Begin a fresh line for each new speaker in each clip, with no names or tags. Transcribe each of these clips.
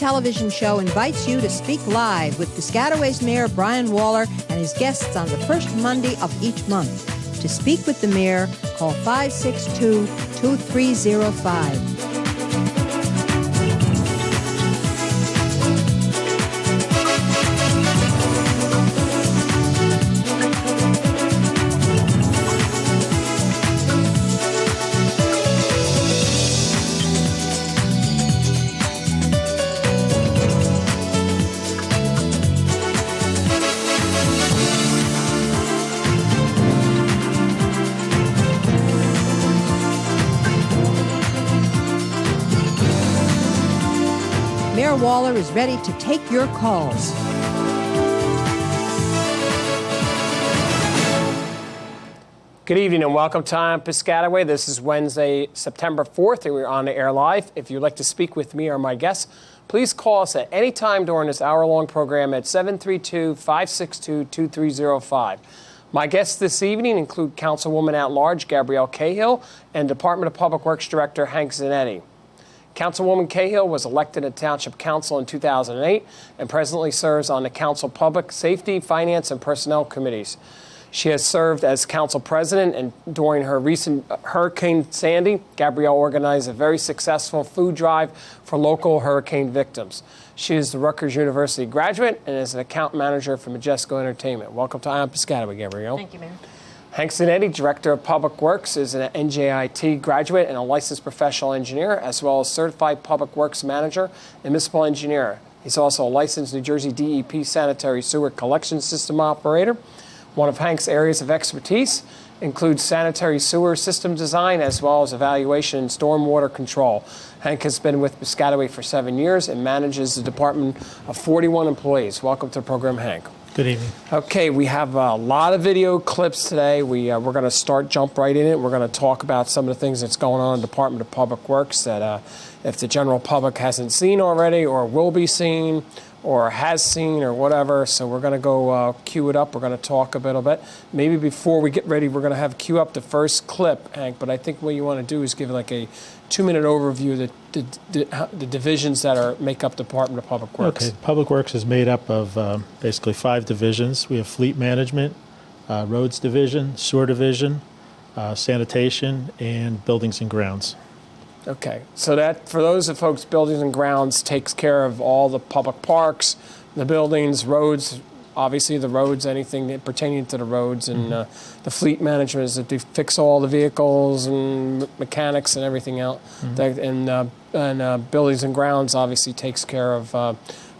television show invites you to speak live with Piscataway's Mayor Brian Waller and his guests on the first Monday of each month. To speak with the mayor, call 562-2305. Mayor Waller is ready to take your calls.
Good evening and welcome to Piscataway. This is Wednesday, September 4th, and we're on the air live. If you'd like to speak with me or my guests, please call us at any time during this hour-long program at 732-562-2305. My guests this evening include Councilwoman at-large Gabrielle Cahill and Department of Public Works Director Hank Zanetti. Councilwoman Cahill was elected to Township Council in 2008 and presently serves on the Council Public Safety, Finance, and Personnel Committees. She has served as Council President, and during her recent Hurricane Sandy, Gabrielle organized a very successful food drive for local hurricane victims. She is the Rutgers University graduate and is an account manager for Majesco Entertainment. Welcome to Piscataway, Gabrielle.
Thank you, Mayor.
Hank Zanetti, Director of Public Works, is an NJIT graduate and a licensed professional engineer, as well as Certified Public Works Manager and Municipal Engineer. He's also a licensed New Jersey DEP Sanitary Sewer Collection System Operator. One of Hank's areas of expertise includes sanitary sewer system design, as well as evaluation and stormwater control. Hank has been with Piscataway for 7 years and manages the department of 41 employees. Welcome to the program, Hank.
Good evening.
Okay, we have a lot of video clips today. We're going to jump right in it. We're going to talk about some of the things that's going on in the Department of Public Works that if the general public hasn't seen already or will be seen or has seen or whatever. So we're going to go cue it up. We're going to talk a little bit. Maybe before we get ready, we're going to have cue up the first clip, Hank. But I think what you want to do is give like a 2-minute overview of the divisions that make up the Department of Public Works.
Okay, Public Works is made up of basically 5 divisions. We have Fleet Management, Roads Division, Sewer Division, Sanitation, and Buildings and Grounds.
Okay, so that, for those of folks, Buildings and Grounds takes care of all the public parks, the buildings, roads, obviously the roads, anything pertaining to the roads, and the Fleet Management is to fix all the vehicles and mechanics and everything else. And Buildings and Grounds obviously takes care of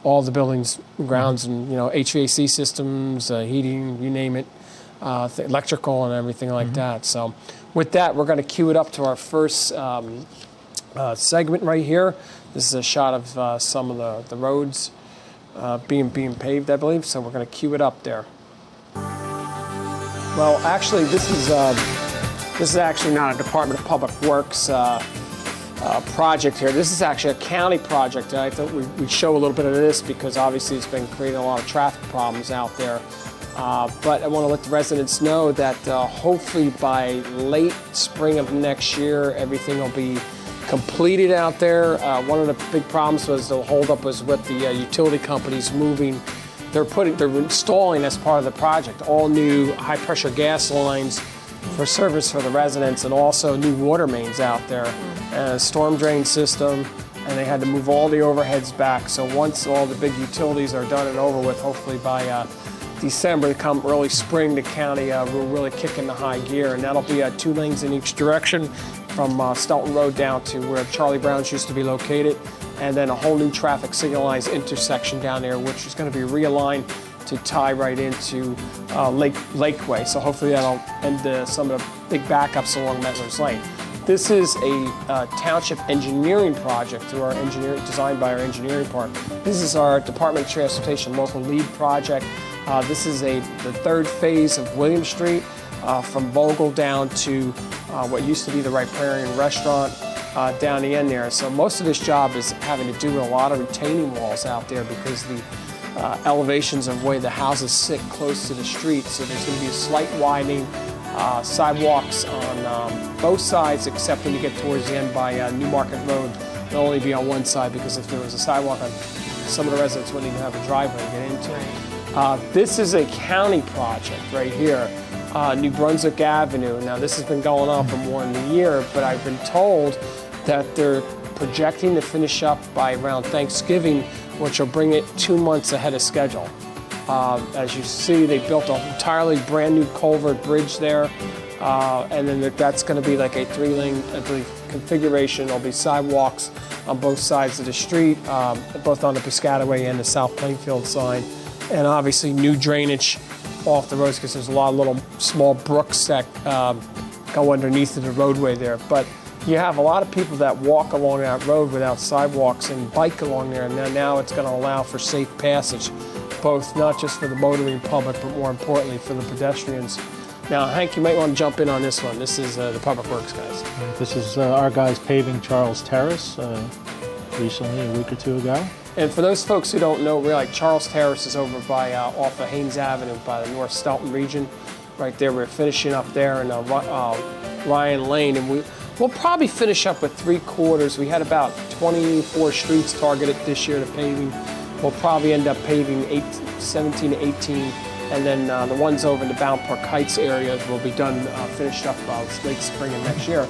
all the buildings and grounds and HVAC systems, heating, you name it, electrical and everything like that. So with that, we're going to cue it up to our first segment right here. This is a shot of some of the roads being paved, I believe. So we're going to cue it up there. Well, actually, this is actually not a Department of Public Works project here. This is actually a county project. I thought we'd show a little bit of this because obviously it's been creating a lot of traffic problems out there. But I want to let the residents know that hopefully by late spring of next year, everything will be completed out there. One of the big problems was the holdup was with the utility companies moving. They're installing as part of the project all new high pressure gas lines for service for the residents, and also new water mains out there, and a storm drain system, and they had to move all the overheads back. So once all the big utilities are done and over with, hopefully by December, come early spring, the county will really kick into high gear, and that'll be 2 lanes in each direction from Stelton Road down to where Charlie Brown's used to be located, and then a whole new traffic signalized intersection down there, which is going to be realigned to tie right into Lakeway. So hopefully that'll end some of the big backups along Mettler's Lane. This is a township engineering project through our designed by our engineering department. This is our Department of Transportation local lead project. This is the 3rd phase of William Street, from Vogel down to what used to be the Riparian Restaurant down the end there. So most of this job is having to do with a lot of retaining walls out there because the elevations of the way the houses sit close to the street. So there's going to be a slight widening, sidewalks on both sides, except when you get towards the end by New Market Road It'll only be on one side because if there was a sidewalk on, some of the residents wouldn't even have a driveway to get into. This is a county project right here, New Brunswick Avenue. Now this has been going on for more than a year, but I've been told that they're projecting to finish up by around Thanksgiving, which will bring it 2 months ahead of schedule. As you see, they built an entirely brand new culvert bridge there, and then that's going to be like a 3-lane, I believe, configuration. There'll be sidewalks on both sides of the street, both on the Piscataway and the South Plainfield side, and obviously new drainage off the roads because there's a lot of little small brooks that go underneath of the roadway there. But you have a lot of people that walk along that road without sidewalks and bike along there, and now it's going to allow for safe passage, both not just for the motoring public, but more importantly for the pedestrians. Now, Hank, you might want to jump in on this one. This is the Public Works guys.
This is our guys paving Charles Terrace recently, a week or two ago.
And for those folks who don't know, like Charles Terrace is over by off of Haynes Avenue by the North Stoughton region. Right there, we're finishing up there in Ryan Lane, and we'll probably finish up with 3/4. We had about 24 streets targeted this year to paving. We'll probably end up paving 17 to 18, and then the ones over in the Bound Park Heights area will be done, finished up late spring of next year.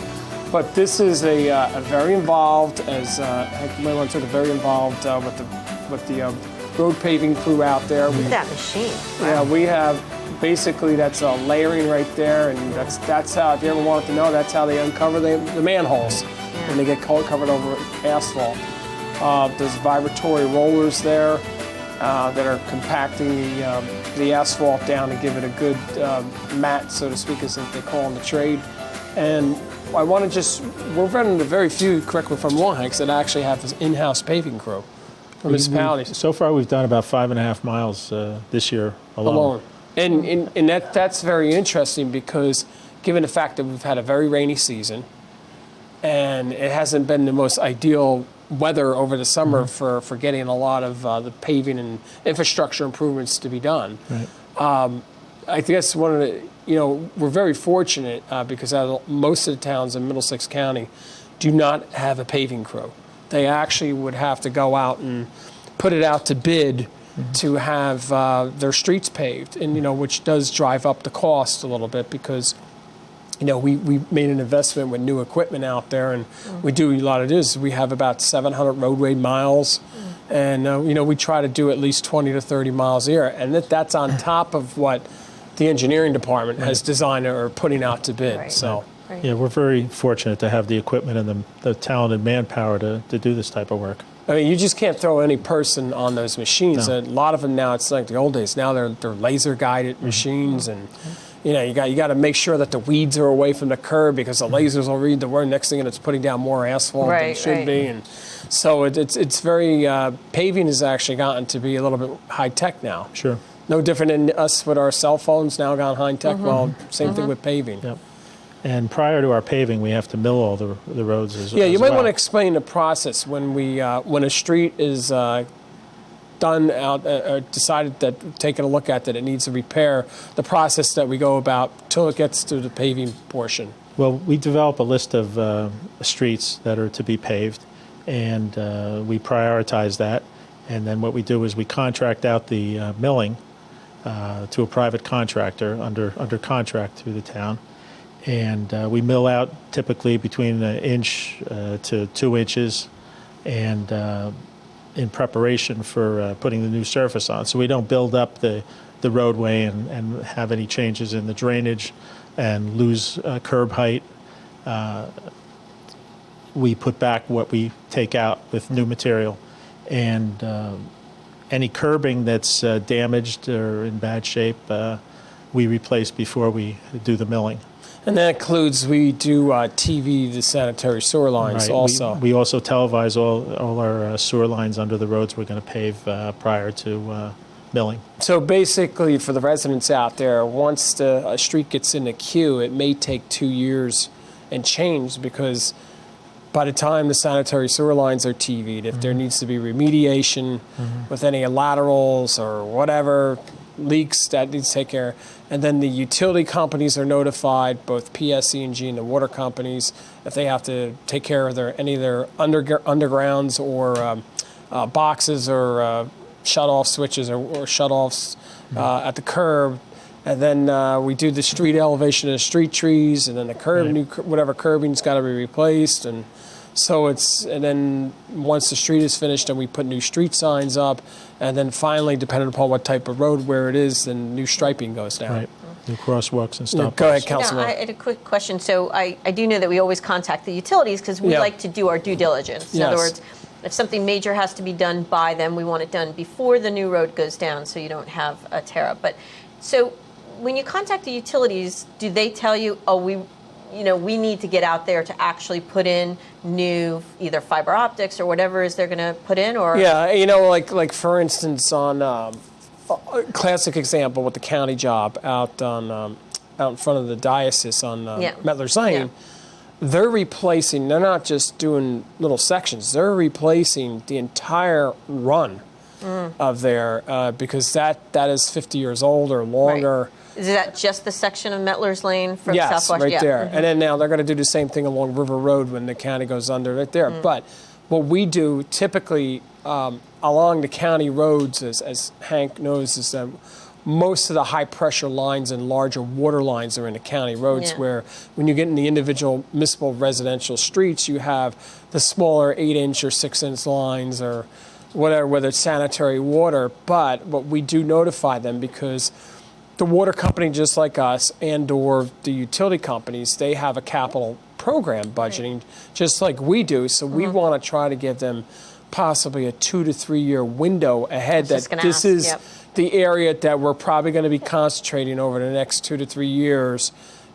But this is a very involved, as Hank might want to say, very involved with the road paving crew out there.
Look at that machine.
Yeah, we have basically that's layering right there, and that's how, if you ever wanted to know, that's how they uncover the manholes when they get covered over asphalt. There's vibratory rollers there that are compacting the asphalt down to give it a good mat, so to speak, as they call in the trade. And I want to we're one of the very few, correct me if I'm wrong, Hank, that actually have this in-house paving crew for municipalities.
So far, we've done about 5.5 miles this year alone.
And that's very interesting because given the fact that we've had a very rainy season and it hasn't been the most ideal weather over the summer for getting a lot of the paving and infrastructure improvements to be done.
Right.
I guess one of the, we're very fortunate because most of the towns in Middlesex County do not have a paving crew. They actually would have to go out and put it out to bid to have their streets paved, and which does drive up the cost a little bit because we made an investment with new equipment out there, and we do a lot of this. We have about 700 roadway miles, and we try to do at least 20 to 30 miles a year, and that's on top of what the engineering department has designed or putting out to bid.
Right.
So.
Right.
Yeah, we're very fortunate to have the equipment and the talented manpower to do this type of work.
I mean, you just can't throw any person on those machines.
No.
A lot of them now, it's like the old days. Now they're laser guided machines, and you got to make sure that the weeds are away from the curb because the lasers will read the word. Next thing, and it's putting down more asphalt than it should be, and so it's very paving has actually gotten to be a little bit high tech now.
Sure.
No different than us with our cell phones now gone high tech. Well, same thing with paving.
Yep. And prior to our paving, we have to mill all the roads as well.
Yeah, you might want to explain the process when when a street is done out, decided that taking a look at that it needs a repair, the process that we go about till it gets to the paving portion.
Well, we develop a list of streets that are to be paved, and we prioritize that. And then what we do is we contract out the milling to a private contractor under contract through the town. And we mill out typically between 1 inch to 2 inches, and in preparation for putting the new surface on. So we don't build up the roadway and have any changes in the drainage and lose curb height. We put back what we take out with new material, and any curbing that's damaged or in bad shape, we replace before we do the milling.
And that includes, we do TV the sanitary sewer lines also.
We also televise all our sewer lines under the roads we're going to pave prior to milling.
So basically, for the residents out there, once a street gets in the queue, it may take 2 years and change because by the time the sanitary sewer lines are TV'd, if there needs to be remediation with any laterals or whatever, leaks that needs to take care. And then the utility companies are notified, both PSE&G and the water companies, if they have to take care of any of their undergrounds or boxes or shut-off switches or shut-offs at the curb. And then we do the street elevation of the street trees, and then the curb, whatever curbing's got to be replaced. And so and then once the street is finished, then we put new street signs up. And then finally, depending upon what type of road, where it is, then new striping goes down.
Right. New crosswalks and stuff.
Go ahead, Councilman.
I had a quick question. So I do know that we always contact the utilities because we like to do our due diligence. In other words, if something major has to be done by them, we want it done before the new road goes down so you don't have a tear up. But so when you contact the utilities, do they tell you, oh, we need to get out there to actually put in new either fiber optics or whatever is they're going to put in? Or
like for instance, on a classic example with the county job out in front of the diocese on Mettler's Lane, they're not just doing little sections, they're replacing the entire run of there because that is 50 years old or longer.
Right. Is that just the section of Mettler's Lane from
Yes,
Southwest?
right there. And then now they're going to do the same thing along River Road when the county goes under right there. But what we do typically along the county roads, as Hank knows, is that most of the high-pressure lines and larger water lines are in the county roads, where when you get in the individual municipal residential streets, you have the smaller 8-inch or 6-inch lines or whatever, whether it's sanitary water. But what we do notify them because the water company, just like us, and or the utility companies, they have a capital program budgeting, just like we do. So we want to try to give them possibly a 2 to 3 year window ahead that this is the area that we're probably going to be concentrating over the next 2 to 3 years.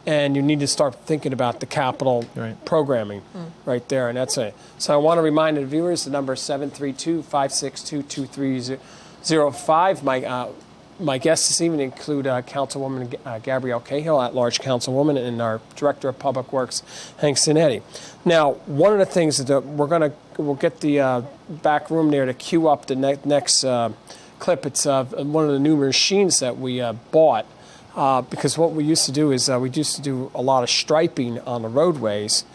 And you need to start thinking about the capital programming right there. And that's it. So I want to remind the viewers, the number is 732-562-2305. My guests this evening include Councilwoman Gabrielle Cahill, at-large councilwoman, and our Director of Public Works, Hank Sinetti. Now, one of the things that we'll get the back room there to queue up the next clip. It's one of the new machines that we bought because what we used to do is we used to do a lot of striping on the roadways,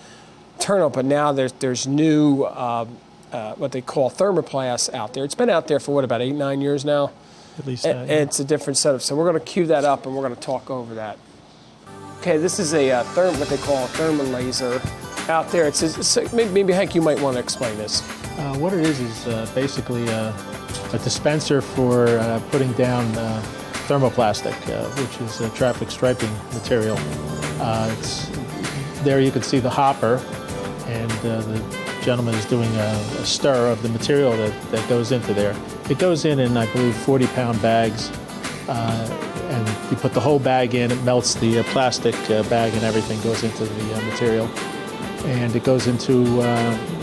but now there's new what they call thermoplast out there. It's been out there for about 8-9 years now.
At least
it's a different setup. So we're going to cue that up and we're going to talk over that. Okay, this is a what they call a thermal laser out there. Maybe Hank, you might want to explain this.
What it is basically a dispenser for putting down thermoplastic, which is a traffic striping material. There you can see the hopper, and the gentleman is doing a stir of the material that goes into there. It goes in I believe, 40-pound bags, and you put the whole bag in. It melts the plastic bag and everything goes into the material. And it goes into,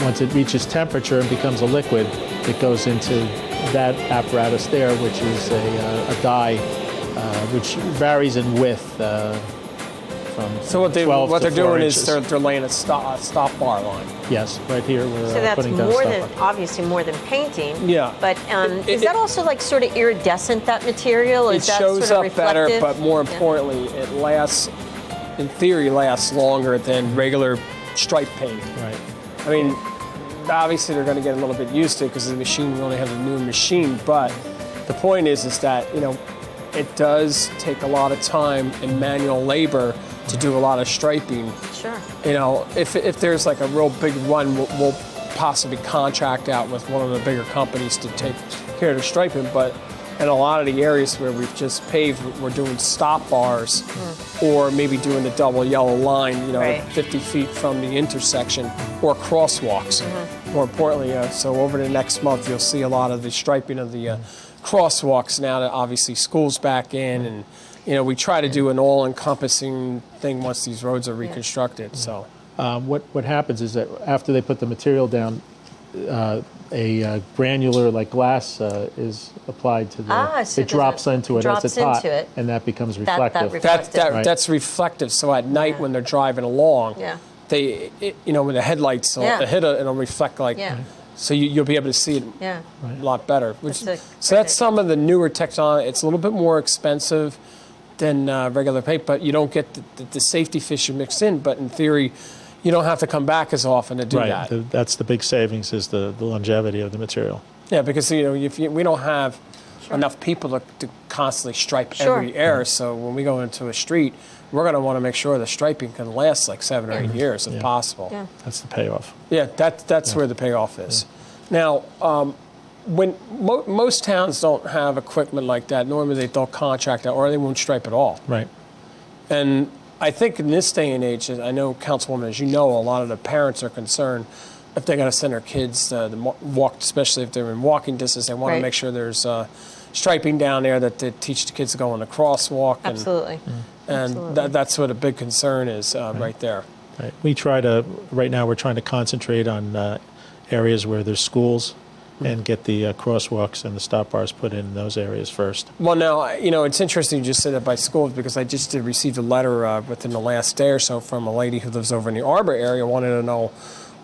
once it reaches temperature and becomes a liquid, it goes into that apparatus there, which is a dye, which varies in width from
so what they're doing is they're laying a stop bar line.
Yes, right here we're
so that's
putting down
obviously more than painting.
Yeah.
But is that also like sort of iridescent, that material? Is that
shows
sort of
up better,
reflective?
but more importantly, it lasts, in theory, longer than regular stripe paint.
Right.
I mean, obviously they're going to get a little bit used to it because the machine, we only have a new machine, but the point is that, it does take a lot of time and manual labor to do a lot of striping.
Sure.
If there's like a real big run, we'll possibly contract out with one of the bigger companies to take care of the striping, but in a lot of the areas where we've just paved, we're doing stop bars or maybe doing the double yellow line, 50 feet from the intersection, or crosswalks. More importantly, so over the next month, you'll see a lot of the striping of the crosswalks now that obviously school's back in, and we try to do an all-encompassing thing once these roads are reconstructed. So
what happens is that after they put the material down, a granular like glass is applied to the.
So
it drops into it as it's hot, and that becomes reflective.
That's reflective. So at night when they're driving along, when the headlights hit it, it'll reflect like. So you'll be able to see it
Yeah.
a lot better. So that's some of the newer technology. It's a little bit more expensive than regular paint, but you don't get the safety feature mixed in. But in theory, you don't have to come back as often to do that.
Right. That's the big savings, is the longevity of the material.
Yeah, because we don't have enough people to constantly stripe every area. So when we go into a street, we're going to want to make sure the striping can last like 7 or 8 years if possible.
Yeah.
That's the payoff.
Yeah, that's where the payoff is. Now, when most towns don't have equipment like that, normally they'll contract out or they won't stripe at all.
Right.
And I think in this day and age, I know, Councilwoman, as you know, a lot of the parents are concerned if they're going to send their kids to walk, especially if they're in walking distance, they want to make sure there's striping down there that they teach the kids to go on the crosswalk.
Absolutely.
And that's what a big concern is right there.
Right. Right now we're trying to concentrate on areas where there's schools and get the crosswalks and the stop bars put in those areas first.
Well, now, it's interesting you just said that by schools, because I just received a letter within the last day or so from a lady who lives over in the Arbor area, wanted to know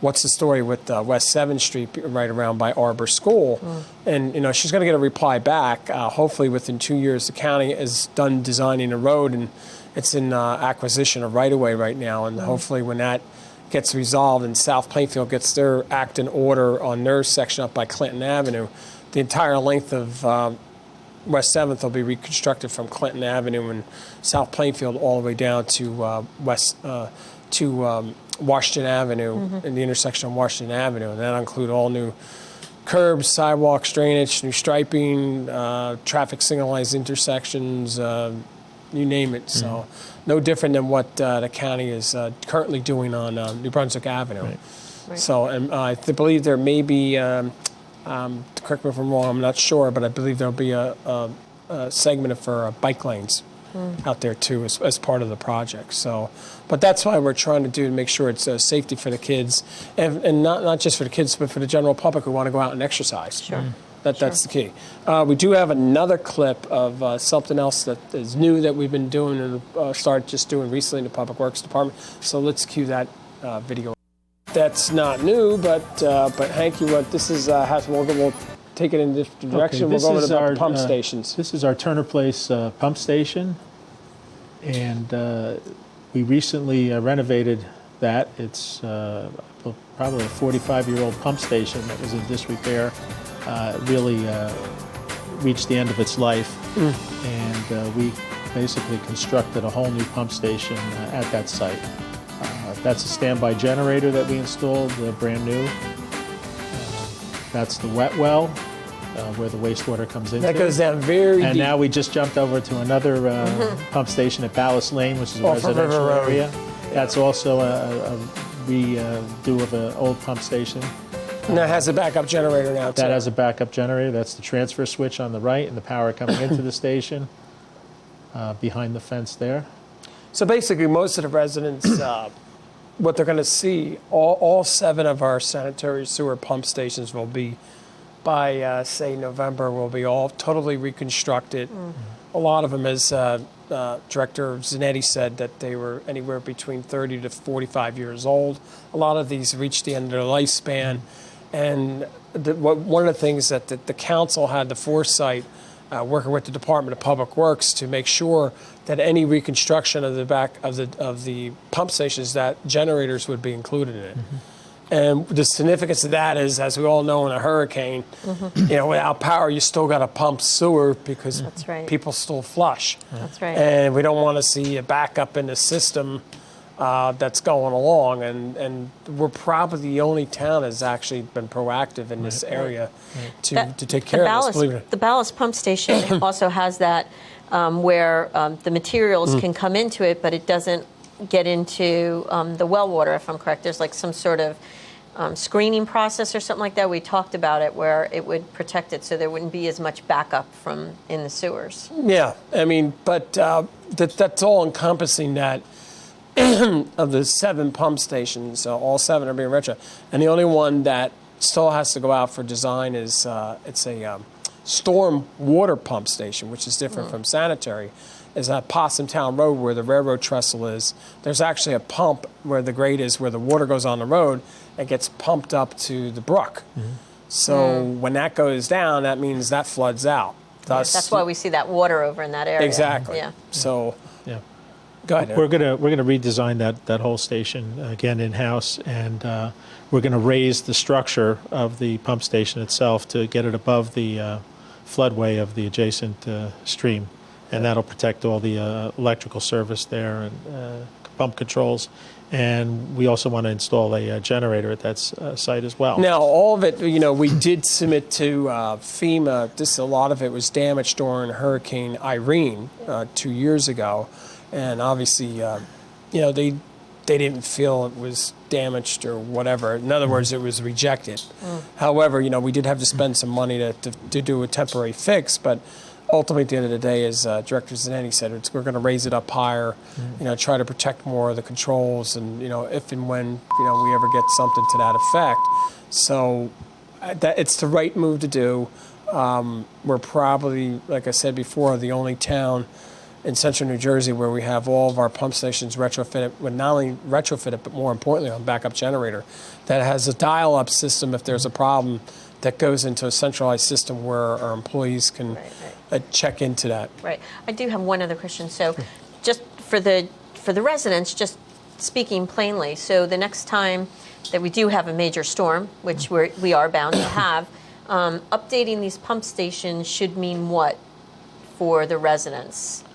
what's the story with West 7th Street right around by Arbor School. And, she's going to get a reply back. Hopefully within 2 years, the county is done designing a road, and it's in acquisition of right-of-way right now. And hopefully when that gets resolved and South Plainfield gets their act in order on their section up by Clinton Avenue, the entire length of West 7th will be reconstructed from Clinton Avenue and South Plainfield all the way down to Washington Avenue, in the intersection of Washington Avenue. And that'll include all new curbs, sidewalks, drainage, new striping, traffic signalized intersections, you name it. So no different than what the county is currently doing on New Brunswick Avenue. Right. So I believe there may be, correct me if I'm wrong, I'm not sure, but I believe there'll be a segment for bike lanes out there too as part of the project. So, but that's why we're trying to make sure it's safety for the kids, and not just for the kids, but for the general public who want to go out and exercise.
Sure.
That's the key. We do have another clip of something else that is new that we've been doing and started just doing recently in the Public Works Department. So let's cue that video. That's not new, but Hank, this is we'll take it in this direction.
Okay,
we'll go over the pump stations.
This is our Turner Place pump station, and we recently renovated that. It's probably a 45-year-old pump station that was in disrepair. Really reached the end of its life, and we basically constructed a whole new pump station at that site. That's a standby generator that we installed, brand new. That's the wet well, where the wastewater comes into.
That goes down very
and
deep.
now we just jumped over to another pump station at Ballast Lane, which is a residential area. That's also a redo of an old pump station.
And that has a backup generator now, too.
That has a backup generator. That's the transfer switch on the right, and the power coming into the station behind the fence there.
So basically, most of the residents, what they're going to see, all 7 of our sanitary sewer pump stations will be, by, say, November, will be all totally reconstructed. A lot of them, as Director Zanetti said, that they were anywhere between 30 to 45 years old. A lot of these reached the end of their lifespan. And one of the things that the council had the foresight, working with the Department of Public Works, to make sure that any reconstruction of the back of the pump stations, that generators would be included in it. And the significance of that is, as we all know, in a hurricane, without power, you still got to pump sewer because people still flush.
That's right.
And we don't want to see a backup in the system that's going along, and we're probably the only town that's actually been proactive in this area to take care of this.
The Ballast pump station also has that where the materials can come into it, but it doesn't get into the well water, if I'm correct. There's like some sort of screening process or something like that. We talked about it where it would protect it so there wouldn't be as much backup from in the sewers.
Yeah, I mean, but that's all encompassing that. Of the 7 pump stations, all 7 are being retro, and the only one that still has to go out for design is it's a storm water pump station, which is different from sanitary. is at Possumtown Road where the railroad trestle is. There's actually a pump where the grade is, where the water goes on the road and gets pumped up to the brook. So when that goes down, that means that floods out. Thus,
that's why we see that water over in that area.
Exactly.
Yeah.
So,
Yeah.
go ahead.
We're gonna redesign that whole station again in-house, and we're gonna raise the structure of the pump station itself to get it above the floodway of the adjacent stream, and that'll protect all the electrical service there and pump controls. And we also want to install a generator at that site as well.
Now, all of it, we did submit to FEMA. A lot of it was damaged during Hurricane Irene 2 years ago. And obviously, they didn't feel it was damaged or whatever. In other words, it was rejected. However, we did have to spend some money to do a temporary fix, but ultimately, at the end of the day, as Director Zanetti said, we're going to raise it up higher, try to protect more of the controls, and if and when we ever get something to that effect. So it's the right move to do. We're probably, like I said before, the only town in central New Jersey where we have all of our pump stations retrofitted, well, not only retrofitted, but more importantly, on backup generator that has a dial-up system if there's a problem that goes into a centralized system where our employees can check into that.
Right. I do have one other question. So just for the residents, just speaking plainly, so the next time that we do have a major storm, which we are bound to have, updating these pump stations should mean what for the residents?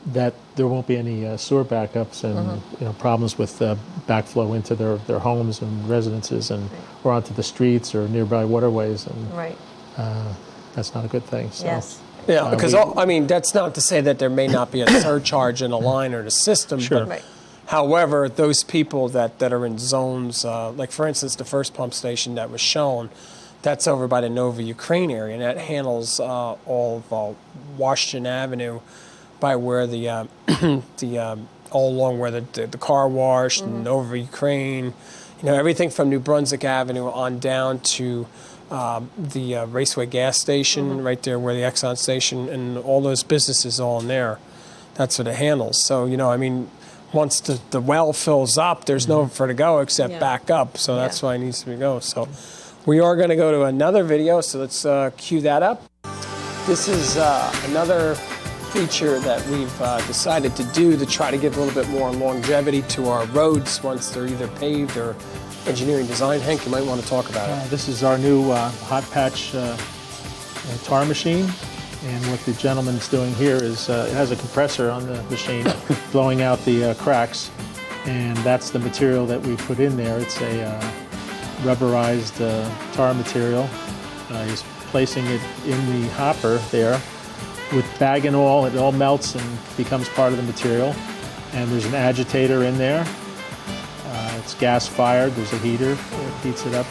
That there won't be any sewer backups and problems with backflow into their homes and residences and or onto the streets or nearby waterways, and that's not a good thing. So,
yes.
Yeah, because that's not to say that there may not be a surcharge in a line or the system.
Sure.
But however, those people that are in zones, like for instance, the first pump station that was shown, that's over by the Nova Ukraine area, and that handles all of Washington Avenue, by where the all along where the car wash and over Ukraine, everything from New Brunswick Avenue on down to the Raceway gas station right there where the Exxon station and all those businesses all in there. That's what it handles. So once the well fills up, there's nowhere for it to go except back up. So that's why it needs to go. So we are going to go to another video. So let's cue that up. This is another feature that we've decided to do to try to give a little bit more longevity to our roads once they're either paved or engineering design. Hank, you might want to talk about it.
This is our new hot patch tar machine, and what the gentleman's doing here is it has a compressor on the machine blowing out the cracks, and that's the material that we put in there. It's a rubberized tar material. He's placing it in the hopper there. With bag and all, it all melts and becomes part of the material. And there's an agitator in there. It's gas-fired. There's a heater that heats it up.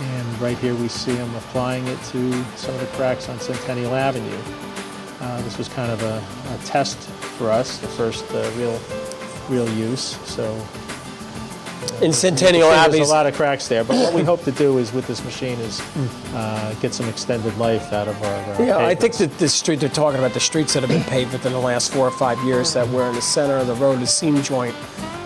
And right here we see him applying it to some of the cracks on Centennial Avenue. This was kind of a test for us, the first real use. So
in Centennial Avenue,
there's a lot of cracks there, but what we hope to do is with this machine is get some extended life out of our pavements.
I think that the street, they're talking about the streets that have been paved within the last 4 or 5 years that were in the center of the road, the seam joint.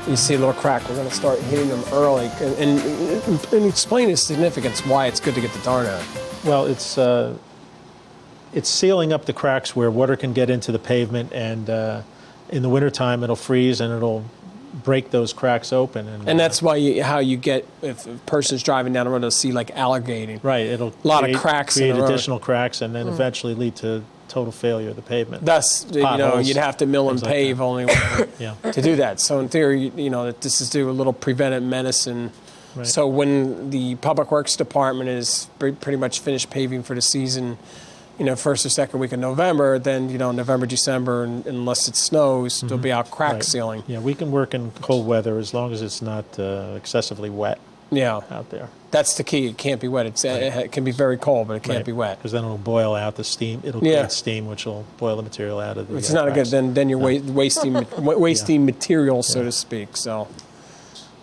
You see a little crack. We're going to start hitting them early and explain the significance why it's good to get the tar out.
Well, it's sealing up the cracks where water can get into the pavement, and in the wintertime it'll freeze and it'll break those cracks open. And
that's why how you get, if a person's driving down the road, they'll see like alligating.
Right, it'll
a lot of cracks
create
in the road.
Additional cracks, and then eventually lead to total failure of the pavement.
Thus, you'd have to mill and pave only to do that. So in theory, that this is do a little preventive medicine.
Right.
So when the Public Works Department is pretty much finished paving for the season, first or second week of November, then, November, December, and unless it snows, they'll be out crack sealing.
Yeah, we can work in cold weather as long as it's not excessively wet out there.
That's the key. It can't be wet. It can be very cold, but it can't be wet.
Because then it'll boil out the steam. It'll create steam, which will boil the material out of the
It's not
cracks.
good. Then you're wasting material, so to speak. So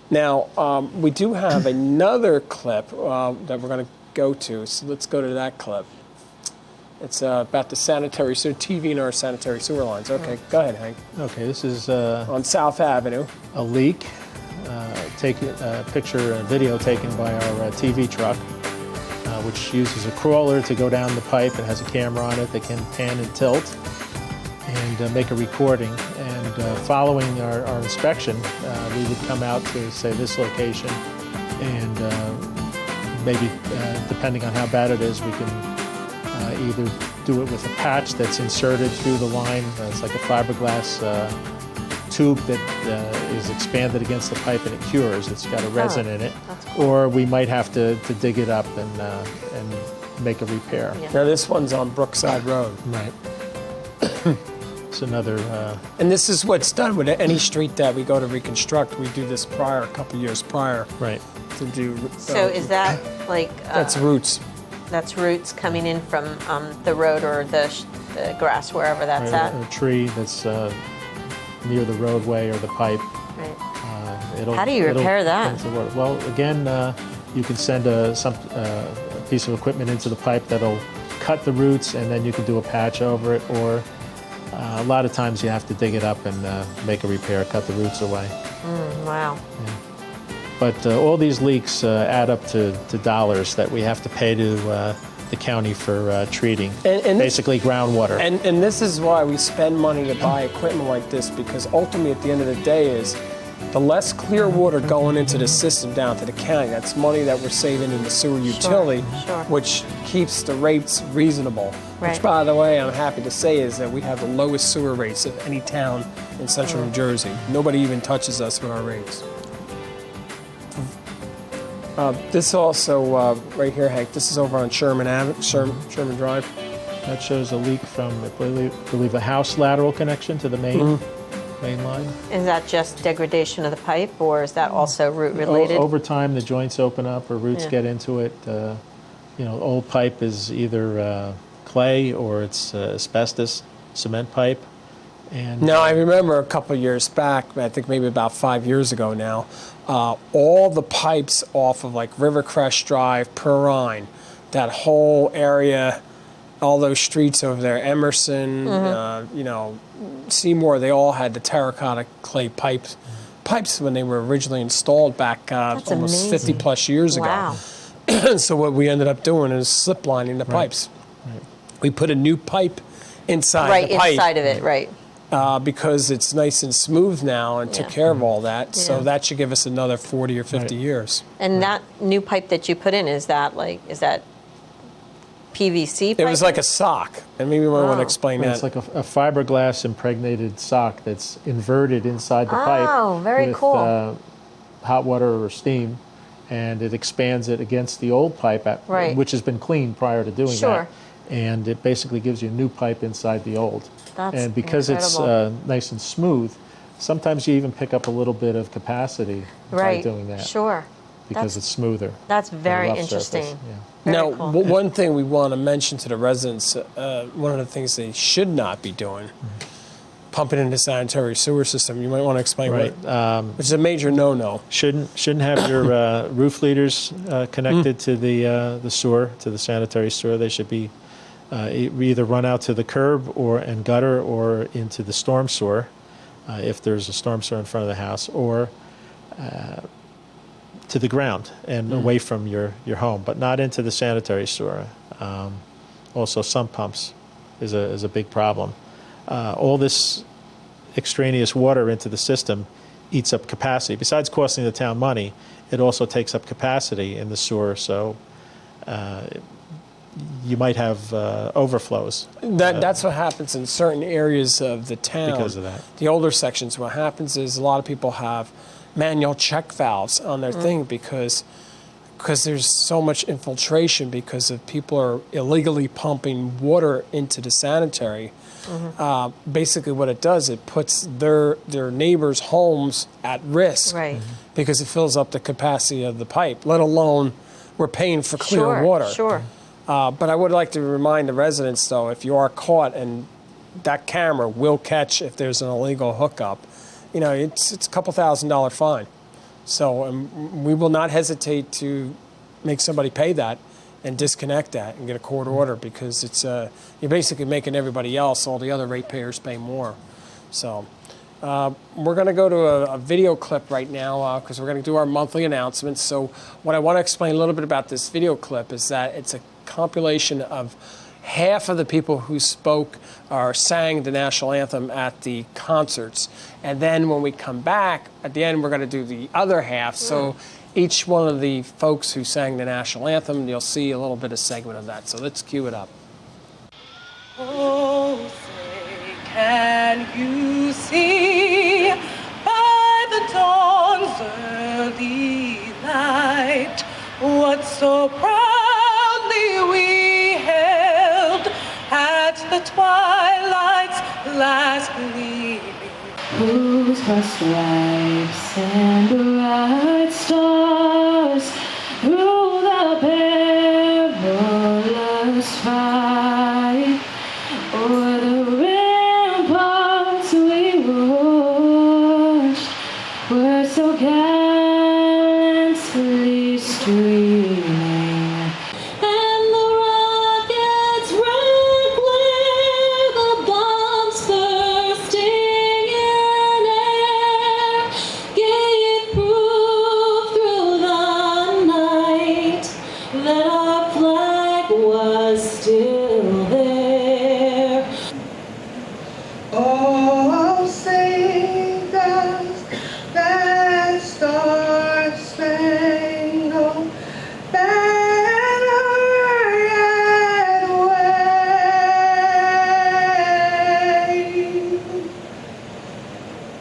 now we do have another clip that we're going to go to. So let's go to that clip. It's about the sanitary sewer, TV in our sanitary sewer lines. Okay, go ahead, Hank.
Okay, this is
On South Avenue.
a leak. Take a picture and video taken by our TV truck, which uses a crawler to go down the pipe. It has a camera on it that can pan and tilt and make a recording. And following our inspection, we would come out to, say, this location, and maybe, depending on how bad it is, we can either do it with a patch that's inserted through the line. It's like a fiberglass tube that is expanded against the pipe and it cures. It's got a resin in it.
Cool.
Or we might have to dig it up and make a repair.
Yeah.
Now this one's on Brookside Road.
Right. It's another.
And this is what's done with any street that we go to reconstruct. We do this a couple years prior.
Right.
To do.
So is that like...
That's roots.
That's roots coming in from the road or the grass, wherever that's at?
A tree that's near the roadway or the pipe.
Right.
How
do you repair that?
Well, again, you can send a piece of equipment into the pipe that'll cut the roots, and then you can do a patch over it, or a lot of times you have to dig it up and make a repair, cut the roots away.
Wow.
Yeah. But all these leaks add up to dollars that we have to pay to the county for treating,
And
basically groundwater.
And this is why we spend money to buy equipment like this, because ultimately at the end of the day is the less clear water going into the system down to the county. That's money that we're saving in the sewer utility,
sure.
which keeps the rates reasonable.
Right.
Which, by the way, I'm happy to say is that we have the lowest sewer rates of any town in central New Jersey. Nobody even touches us with our rates. This also, right here, Hank, this is over on Sherman Sherman Drive.
That shows a leak from, I believe, a house lateral connection to the main line.
Is that just degradation of the pipe, or is that also root related?
Over time, the joints open up or roots get into it. Old pipe is either clay or it's asbestos cement pipe. And
Now, I remember a couple of years back, I think maybe about 5 years ago now, all the pipes off of like Rivercrest Drive, Perrine, that whole area, all those streets over there, Emerson, Seymour, they all had the terracotta clay pipes when they were originally installed back almost
amazing.
50 plus years
Wow.
ago. So what we ended up doing is slip lining the pipes.
Right.
We put a new pipe inside
Right,
the pipe.
inside of it, right.
Because it's nice and smooth now and took care of all that. So
Yeah.
that should give us another 40 or 50 years.
And that new pipe that you put in, is that PVC pipe?
It was like a sock. And maybe we want
Oh.
to explain
It's
that.
like a fiberglass impregnated sock that's inverted inside the pipe.
Oh, very
with,
cool.
Hot water or steam, and it expands it against the old pipe,
Right.
which has been cleaned prior to doing
Sure.
that. And it basically gives you a new pipe inside the old.
That's
and because
incredible.
it's nice and smooth, sometimes you even pick up a little bit of capacity by doing that.
Sure.
Because it's smoother.
That's
than a
very
rough
interesting.
surface. Yeah.
Very
Now,
cool.
one thing we want to mention to the residents, one of the things they should not be doing, pumping into the sanitary sewer system. You might want to explain
Right.
which is a major no-no.
Shouldn't have your roof leaders connected to the sewer, to the sanitary sewer. They should be either run out to the curb and gutter, or into the storm sewer, if there's a storm sewer in front of the house, or to the ground and away from your home, but not into the sanitary sewer. Also, sump pumps is a big problem. All this extraneous water into the system eats up capacity. Besides costing the town money, it also takes up capacity in the sewer, so you might have overflows.
That's what happens in certain areas of the town.
Because of that.
The older sections, what happens is a lot of people have manual check valves on their thing because there's so much infiltration because of people are illegally pumping water into the sanitary. Basically what it does, it puts their neighbors' homes at risk
Right.
because it fills up the capacity of the pipe, let alone we're paying for clear
Sure,
water.
sure.
But I would like to remind the residents, though, if you are caught, and that camera will catch if there's an illegal hookup, it's a couple $1,000 fine. So we will not hesitate to make somebody pay that and disconnect that and get a court order, because it's you're basically making everybody else, all the other ratepayers, pay more. So we're going to go to a video clip right now because we're going to do our monthly announcements. So what I want to explain a little bit about this video clip is that it's a compilation of half of the people who spoke or sang the national anthem at the concerts. And then when we come back, at the end, we're going to do the other half. So each one of the folks who sang the national anthem, you'll see a little bit of segment of that. So let's cue it up.
Oh, say, can you see by the dawn's early light what so proudly we held at the twilight's last gleaming?
Whose her stripes and bright stars through the perilous fight, o'er the ramparts we rushed, were so gallantly streaming, and the rockets red glare, the bombs bursting in air, gave proof through the night that our flag was still there.
Oh, sing does that star-spangled banner yet wave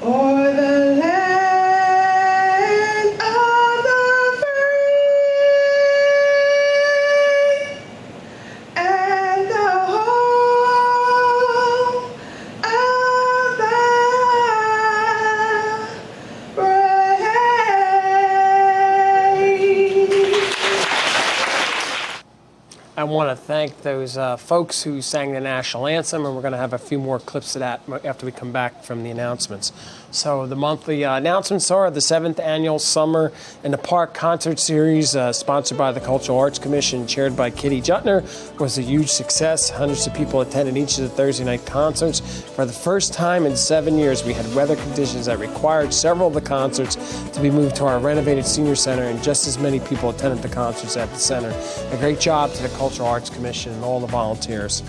o'er the land of the free and the home of the brave.
I want to thank those folks who sang the national anthem, and we're going to have a few more clips of that after we come back from the announcements. So the monthly announcements are the 7th Annual Summer in the Park Concert Series, sponsored by the Cultural Arts Commission, chaired by Kitty Jutner, was a huge success. Hundreds of people attended each of the Thursday night concerts. For the first time in 7 years, we had weather conditions that required several of the concerts to be moved to our renovated senior center, and just as many people attended the concerts at the center. A great job to the Cultural Arts Commission and all the volunteers.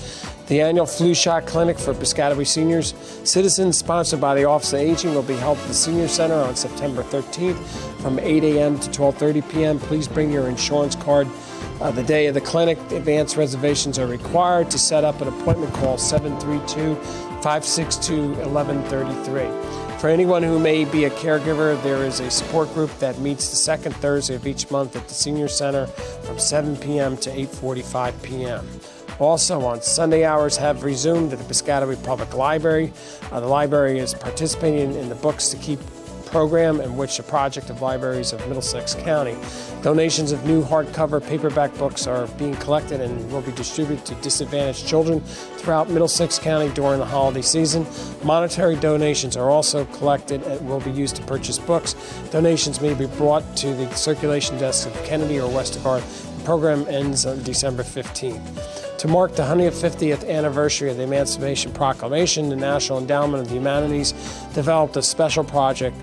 The annual flu shot clinic for Piscataway seniors citizens, sponsored by the Office of Aging, will be held at the Senior Center on September 13th from 8 a.m. to 12:30 p.m. Please bring your insurance card. The day of the clinic, advance reservations are required. To set up an appointment, call 732-562-1133. For anyone who may be a caregiver, there is a support group that meets the second Thursday of each month at the Senior Center from 7 p.m. to 8:45 p.m. Also, on Sunday, hours have resumed at the Piscataway Public Library. The library is participating in the Books to Keep program, in which a project of libraries of Middlesex County. Donations of new hardcover paperback books are being collected and will be distributed to disadvantaged children throughout Middlesex County during the holiday season. Monetary donations are also collected and will be used to purchase books. Donations may be brought to the circulation desk of Kennedy or Westergaard. The program ends on December 15th. To mark the 150th anniversary of the Emancipation Proclamation, the National Endowment of the Humanities developed a special project,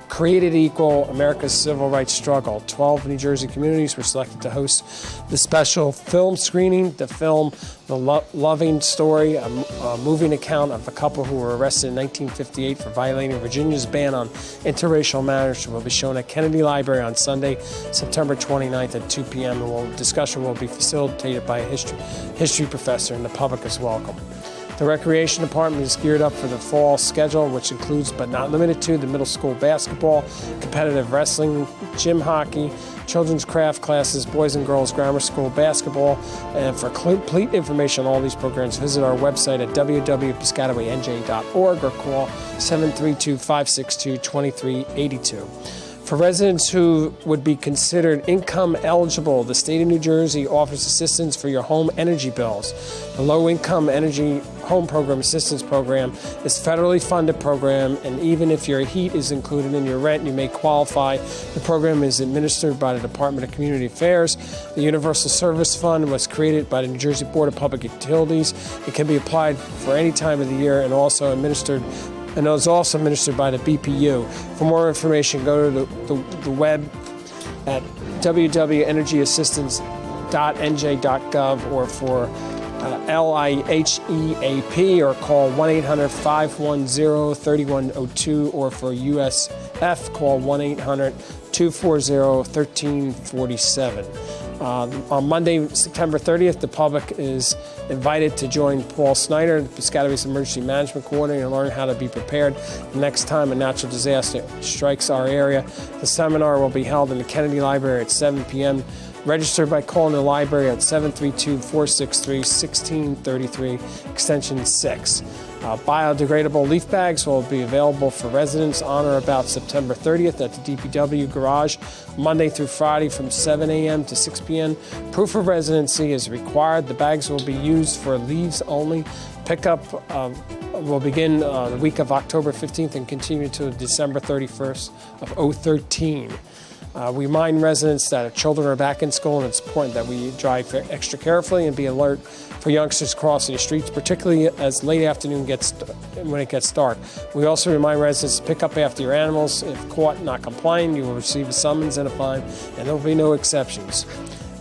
Created Equal, America's Civil Rights Struggle. 12 New Jersey communities were selected to host the special film screening. The film, The Loving Story, a moving account of a couple who were arrested in 1958 for violating Virginia's ban on interracial marriage, will be shown at Kennedy Library on Sunday, September 29th at 2 p.m. The discussion will be facilitated by a history professor, and the public is welcome. The Recreation Department is geared up for the fall schedule, which includes but not limited to the middle school basketball, competitive wrestling, gym hockey, children's craft classes, boys and girls grammar school basketball. And for complete information on all these programs, visit our website at www.piscatawaynj.org or call 732-562-2382. For residents who would be considered income eligible, the state of New Jersey offers assistance for your home energy bills. The Low-Income Energy Home Program Assistance Program is a federally funded program, and even if your heat is included in your rent, you may qualify. The program is administered by the Department of Community Affairs. The Universal Service Fund was created by the New Jersey Board of Public Utilities. It can be applied for any time of the year and also administered and is also administered by the BPU. For more information, go to the web at www.energyassistance.nj.gov or for LIHEAP or call 1-800-510-3102 or for USF call 1-800-240-1347. On Monday, September 30th, the public is invited to join Paul Snyder, the Piscataway Emergency Management Coordinator, and learn how to be prepared the next time a natural disaster strikes our area. The seminar will be held in the Kennedy Library at 7 p.m. Register by calling the library at 732-463-1633, extension 6. Biodegradable leaf bags will be available for residents on or about September 30th at the DPW garage, Monday through Friday from 7 a.m. to 6 p.m. Proof of residency is required. The bags will be used for leaves only. Pickup will begin the week of October 15th and continue to December 31st of 2013. We remind residents that children are back in school, and it's important that we drive extra carefully and be alert for youngsters crossing the streets, particularly as late afternoon when it gets dark. We also remind residents to pick up after your animals. If caught not complying, you will receive a summons and a fine, and there will be no exceptions.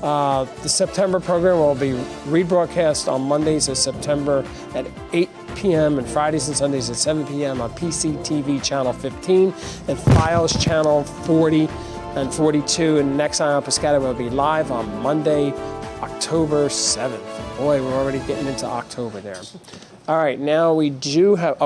The September program will be rebroadcast on Mondays of September at 8 p.m. and Fridays and Sundays at 7 p.m. on PCTV Channel 15 and Files Channel 40 and 42. And next time on Piscataway will be live on Monday, October 7th. Boy, we're already getting into October there. All right, now we do have,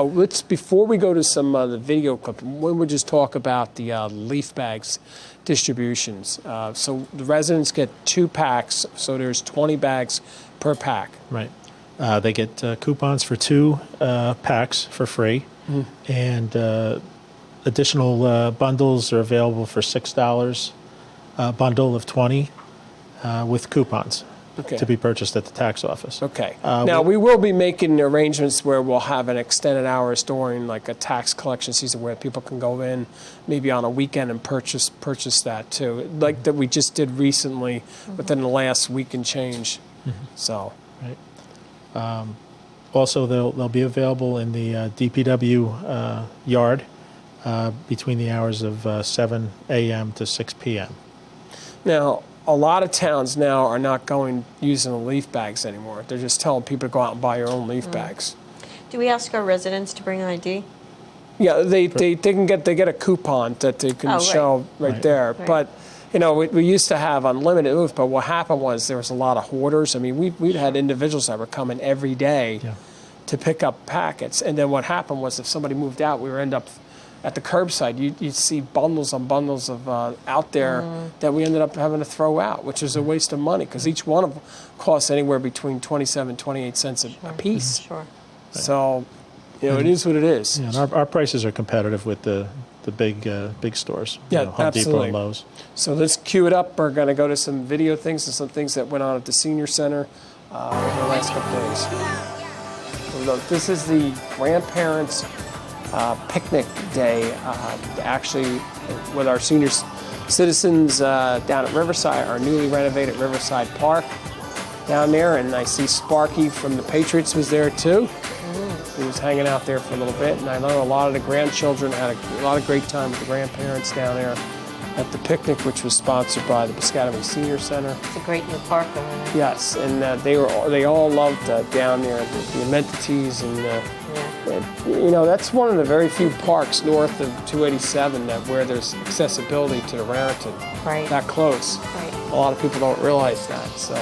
before we go to some of the video clip, we'll just talk about the leaf bags distributions. So the residents get 2 packs, so there's 20 bags per pack.
Right. They get coupons for 2 packs for free, and additional bundles are available for $6, a bundle of 20 with coupons.
Okay.
To be purchased at the tax office.
Okay. Now, we will be making arrangements where we'll have an extended hours during like a tax collection season where people can go in maybe on a weekend and purchase that too, like that we just did recently within the last week and change. So.
Right. Also, they'll be available in the DPW yard between the hours of 7 a.m. to 6 p.m.
Now, a lot of towns now are not using the leaf bags anymore. They're just telling people to go out and buy your own leaf bags.
Do we ask our residents to bring ID?
Yeah, they get a coupon that they can show right there.
Right.
But we used to have unlimited leaf. But what happened was there was a lot of hoarders. I mean, we'd had individuals that were coming every day to pick up packets. And then what happened was if somebody moved out, we would end up at the curbside, you'd see bundles on bundles of out there that we ended up having to throw out, which is a waste of money because each one of them costs anywhere between 27 and 28 cents a piece.
Sure.
So, it is what it is.
Yeah, and our prices are competitive with the big stores.
Yeah,
Home
absolutely.
Depot and Lowe's.
So let's cue it up. We're going to go to some video things and some things that went on at the senior center over the last couple days. So look, this is the grandparents' picnic day, actually with our senior citizens down at Riverside, our newly renovated Riverside Park down there. And I see Sparky from the Patriots was there too. He was hanging out there for a little bit, and I know a lot of the grandchildren had a lot of great time with the grandparents down there at the picnic, which was sponsored by the Piscataway Senior Center.
It's a great new park over there.
Yes, and they all loved down there the amenities and that's one of the very few parks north of 287 where there's accessibility to the Raritan.
Right.
That close.
Right.
A lot of people don't realize that. So,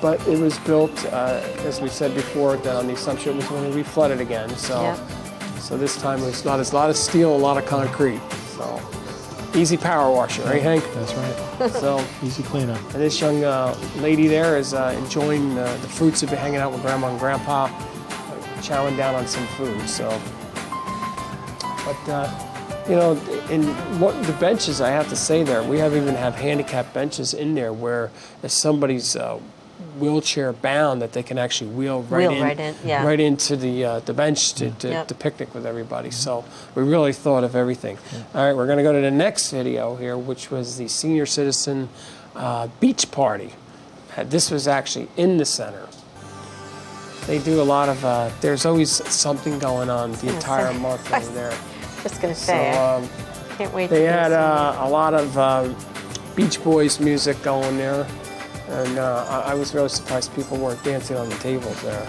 but it was built, as we said before, on the assumption it was going to be flooded again. So, so this time it's not a lot of steel, a lot of concrete. So. Easy power washer, right, Hank?
That's right.
So
easy cleanup.
And this young lady there is enjoying the fruits of hanging out with Grandma and Grandpa, chowing down on some food. So, but You know, in what the benches, I have to say there, we even have handicap benches in there where if somebody's wheelchair bound, that they can actually wheel right into the bench to picnic with everybody. So we really thought of everything. All right, we're going to go to the next video here, which was the senior citizen beach party. This was actually in the center. They do a lot of, there's always something going on the entire month over there.
Just going to say,
so,
can't wait
they
to
had a lot of Beach Boys music going there. And I was really surprised people weren't dancing on the tables there.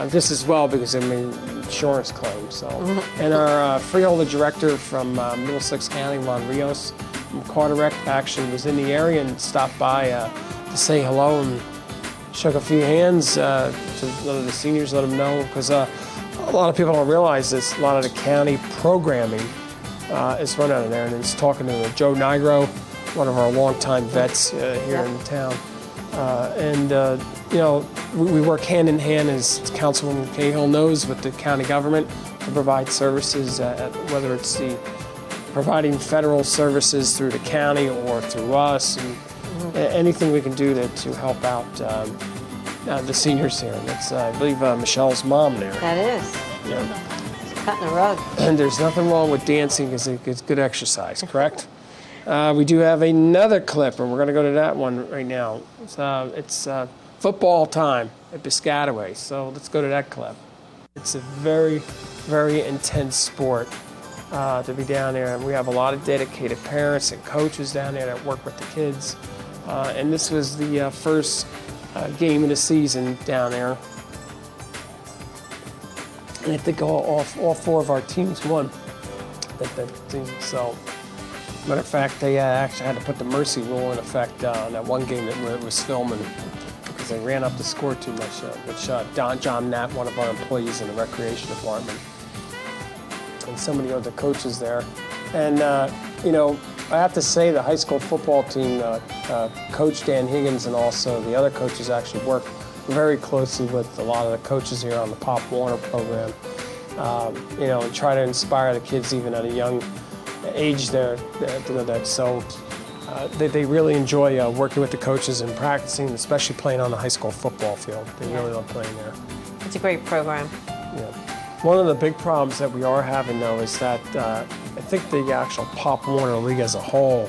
Just as well because I mean insurance claims. So, and our freeholder director from Middlesex County, Ron Rios from Carteret, actually was in the area and stopped by to say hello and shook a few hands to the seniors, let them know because a lot of people don't realize this. A lot of the county programming is run out of there, and it's talking to Joe Nigro, one of our longtime vets here in town. You know, we work hand in hand, as Councilwoman Cahill knows, with the county government to provide services, whether it's providing federal services through the county or through us, and anything we can do to help out the seniors here. That's, I believe, Michelle's mom there.
That is.
Yeah.
It's cutting a rug.
And there's nothing wrong with dancing because it's good exercise, correct? We do have another clip, and we're going to go to that one right now. It's football time at Piscataway, so let's go to that clip. It's a very, very intense sport to be down there, and we have a lot of dedicated parents and coaches down there that work with the kids. And this was the first game of the season down there. And I think all four of our teams won that team, so. Matter of fact, they actually had to put the mercy rule in effect on that one game that it was filming because they ran up the score too much, which John Knapp, one of our employees in the recreation department, and some of the other coaches there. And, you know, I have to say the high school football team, Coach Dan Higgins and also the other coaches actually work very closely with a lot of the coaches here on the Pop Warner program, you know, and try to inspire the kids even at a young age there to know that. So they really enjoy working with the coaches and practicing, especially playing on the high school football field. They really love playing there.
It's a great program.
Yeah. One of the big problems that we are having, though, is that I think the actual Pop Warner League as a whole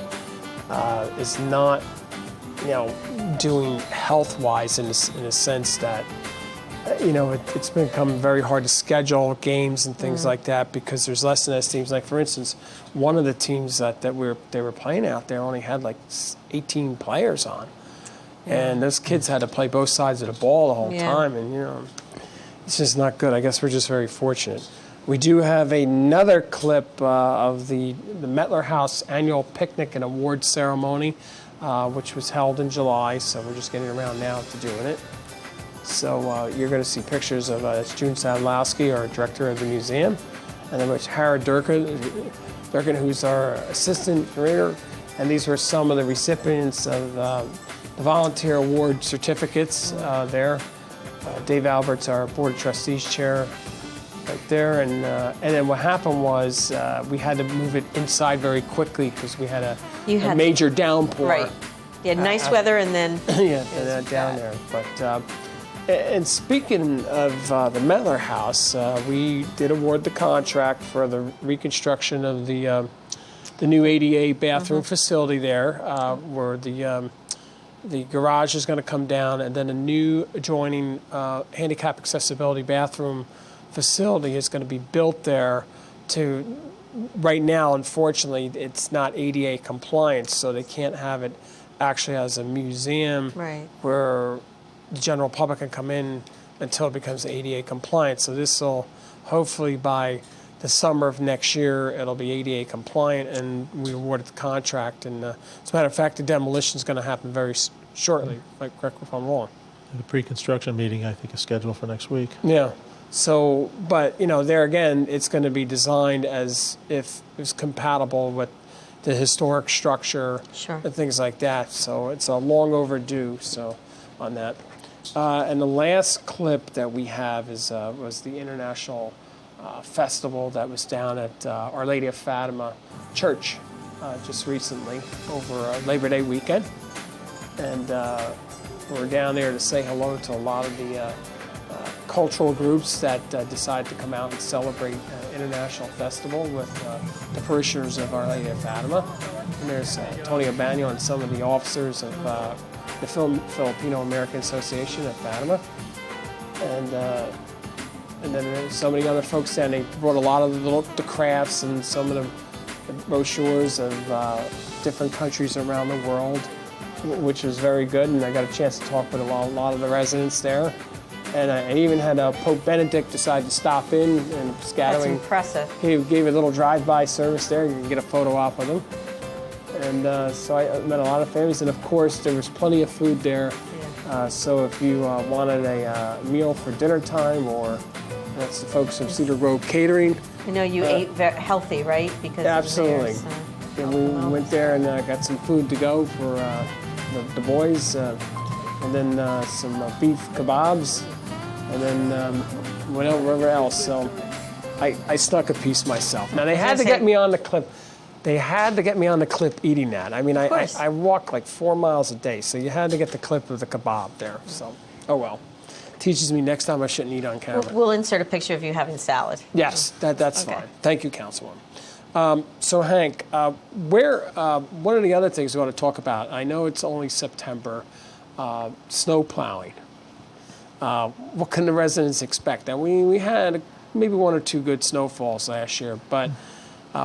is not, you know, doing health-wise in a sense that, you know, it's become very hard to schedule games and things like that because there's less and less teams. Like, for instance, one of the teams that they were playing out there only had like 18 players on. And those kids had to play both sides of the ball the whole time. And, you know, it's just not good. I guess we're just very fortunate. We do have another clip of the Mettler House annual picnic and award ceremony, which was held in July. So we're just getting around now to doing it. So you're going to see pictures of June Sadlowski, our director of the museum, and then there's Hara Durkin, who's our assistant curator, and these were some of the recipients of the volunteer award certificates there. Dave Albert's our board of trustees chair right there, and then what happened was we had to move it inside very quickly because we had a major downpour.
Right. You had nice weather and then
down there, but. And speaking of the Mettler House, we did award the contract for the reconstruction of the new ADA bathroom facility there, where the garage is going to come down, and then a new adjoining handicap accessibility bathroom facility is going to be built there. Right now, unfortunately, it's not ADA compliant, so they can't have it actually as a museum where the general public can come in until it becomes ADA compliant. So this will, hopefully by the summer of next year, it'll be ADA compliant, and we awarded the contract. And as a matter of fact, the demolition is going to happen very shortly. Correct me if I'm wrong.
The pre-construction meeting, I think, is scheduled for next week.
Yeah. So, but, you know, there again, it's going to be designed as if it's compatible with the historic structure and things like that. So it's a long overdue. So on that. And the last clip that we have is was the International festival that was down at Our Lady of Fatima Church just recently over Labor Day weekend. And we're down there to say hello to a lot of the cultural groups that decide to come out and celebrate International Festival with the parishioners of Our Lady of Fatima. And there's Antonio Bagno and some of the officers of the Filipino American Association of Fatima. And then there's so many other folks down. They brought a lot of the crafts and some of the brochures of different countries around the world, which was very good. And I got a chance to talk with a lot of the residents there. And I even had Pope Benedict decide to stop in Piscataway.
That's impressive.
He gave a little drive-by service there. You can get a photo op with him. And so I met a lot of families. And of course, there was plenty of food there.
Yeah.
So if you wanted a meal for dinner time, or that's the folks from Cedar Grove Catering.
I know you ate very healthy, right? Because
absolutely.
Of theirs,
and we went there and got some food to go for the boys, and then some beef kebabs, and then whatever else. So I snuck a piece myself. Now they had to get me on the clip. They had to get me on the clip eating that. I mean, I walk like 4 miles a day, so you had to get the clip of the kebab there. So, oh well. Teaches me next time I shouldn't eat on camera.
We'll insert a picture of you having salad.
Yes, that's okay. Fine. Thank you, Councilwoman. So Hank, one of the other things we want to talk about, I know it's only September, snow plowing. What can the residents expect? Now, we had maybe 1 or 2 good snowfalls last year, but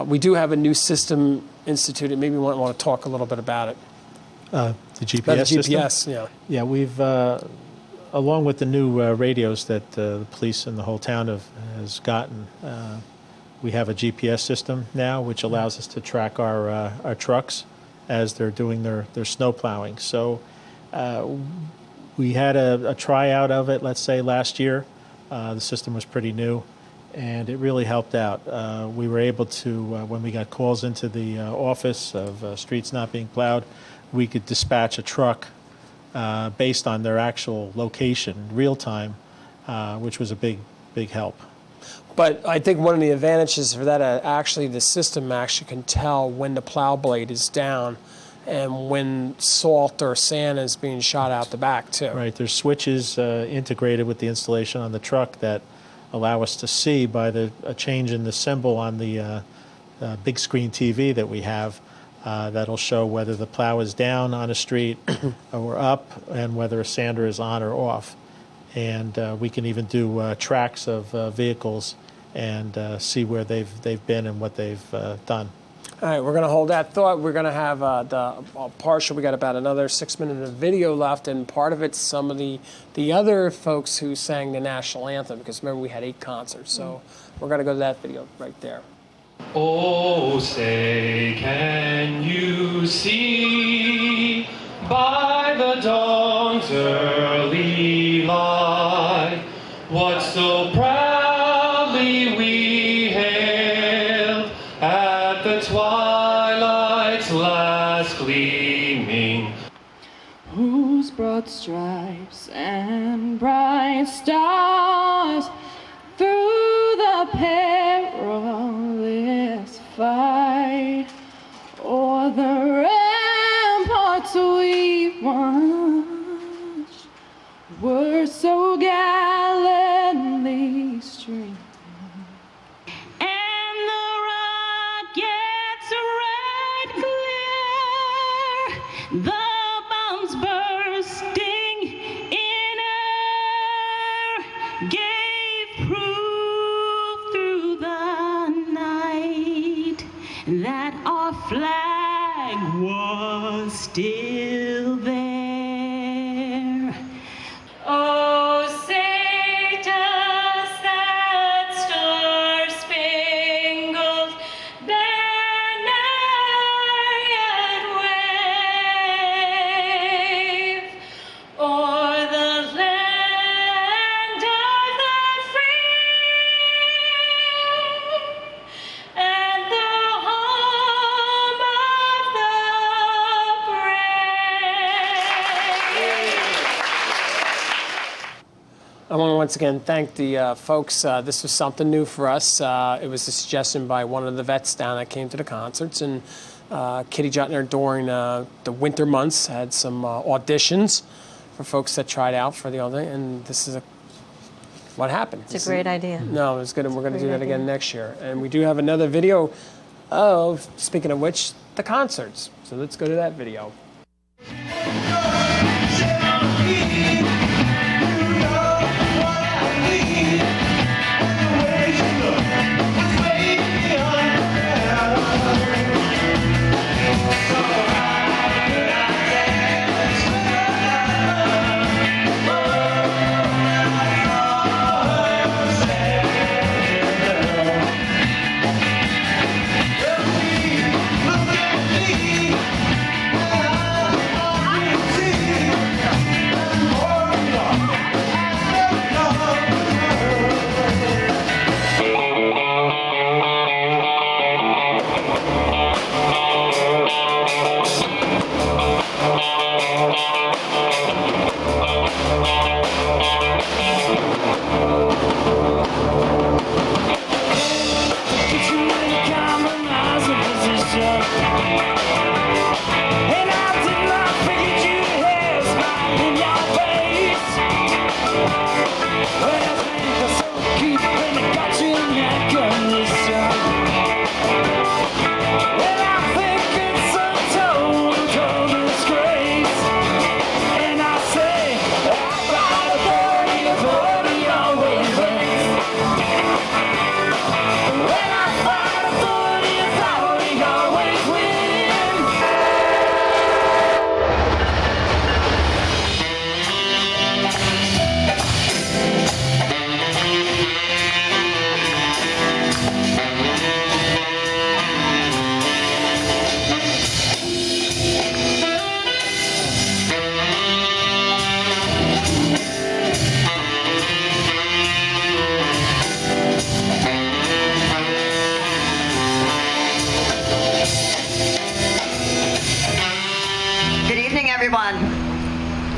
we do have a new system instituted. Maybe you want to talk a little bit about it.
The GPS system?
GPS, yeah.
Yeah, we've, along with the new radios that the police and the whole town has gotten, we have a GPS system now, which allows us to track our trucks as they're doing their snow plowing. So we had a tryout of it, let's say, last year. The system was pretty new, and it really helped out. We were able to, when we got calls into the office of streets not being plowed, we could dispatch a truck based on their actual location, real time, which was a big help.
But I think one of the advantages for that, actually, the system actually can tell when the plow blade is down and when salt or sand is being shot out the back, too.
Right. There's switches integrated with the installation on the truck that allow us to see by a change in the symbol on the big screen TV that we have. That'll show whether the plow is down on a street or up, and whether a sander is on or off. And we can even do tracks of vehicles and see where they've been and what they've done.
All right, we're going to hold that thought. We're going to have the partial. We got about another 6 minutes of video left, and part of it's some of the other folks who sang the national anthem, because remember we had 8 concerts. So we're going to go to that video right there.
Oh, say, can you see by the dawn's early light what so proudly we hailed at the twilight's last gleaming,
whose broad stripes and bright stars through the perilous fight o'er the ramparts we watched were so gallantly streaming, and the rockets red glare, the bombs bursting in air, gave proof through the night that our flag was still there. Oh, say does that star-spangled banner yet wave o'er the land of the free and the home of the brave?
I want to once again thank the folks. This was something new for us. It was a suggestion by one of the vets down that came to the concerts. And Kitty Jutner, during the winter months, had some auditions for folks that tried out for the audition. And this is what happened.
It's a great idea.
No, it's good. And we're going to do that again next year. And we do have another video of, speaking of which, the concerts. So let's go to that video.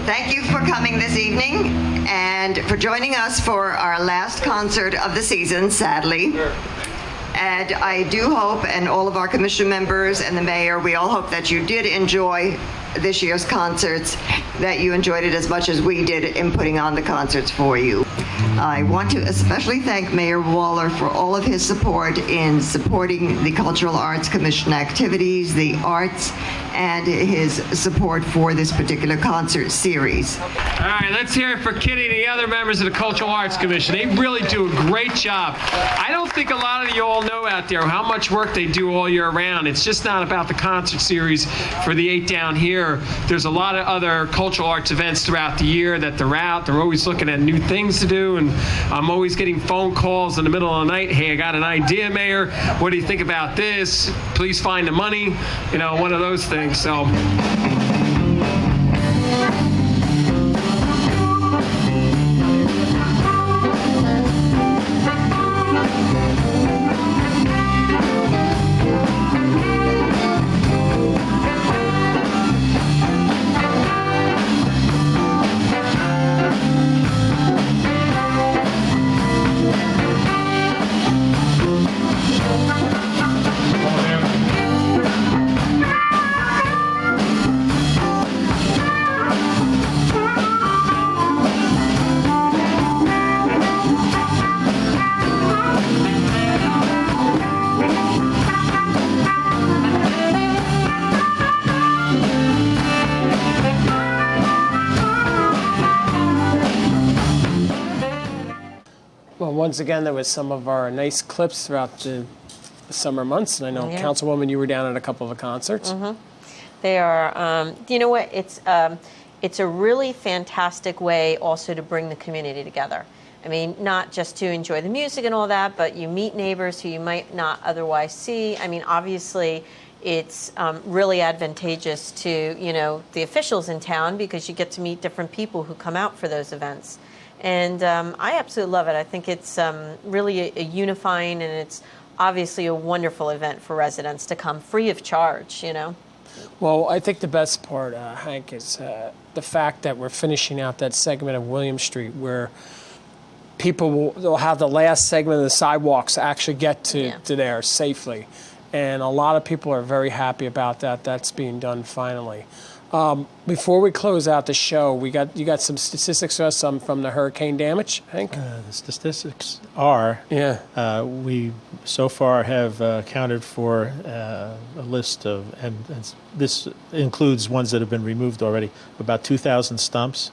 Thank you for coming this evening and for joining us for our last concert of the season, sadly. And I do hope, and all of our commission members and the mayor, we all hope that you did enjoy this year's concerts, that you enjoyed it as much as we did in putting on the concerts for you. I want to especially thank Mayor Waller for all of his support in supporting the Cultural Arts Commission activities, the arts, and his support for this particular concert series.
All right, let's hear it for Kitty and the other members of the Cultural Arts Commission. They really do a great job. I don't think a lot of you all know out there how much work they do all year round. It's just not about the concert series for the 8 down here. There's a lot of other cultural arts events throughout the year that they're out. They're always looking at new things to do, and I'm always getting phone calls in the middle of the night. Hey, I got an idea, Mayor. What do you think about this? Please find the money. You know, one of those things. So. Well, once again, there was some of our nice clips throughout the summer months, and I know, Councilwoman, you were down at a couple of the concerts.
Mm-hmm. They are, you know what, it's a really fantastic way also to bring the community together. I mean, not just to enjoy the music and all that, but you meet neighbors who you might not otherwise see. I mean, obviously, it's really advantageous to, you know, the officials in town because you get to meet different people who come out for those events. And I absolutely love it. I think it's really a unifying, and it's obviously a wonderful event for residents to come free of charge, you know.
Well, I think the best part, Hank, is the fact that we're finishing out that segment of William Street where they'll have the last segment of the sidewalks actually get to there safely. And a lot of people are very happy about that. That's being done finally. Before we close out the show, you got some statistics for us from the hurricane damage, Hank?
The statistics are, we so far have accounted for a list of, and this includes ones that have been removed already, about 2,000 stumps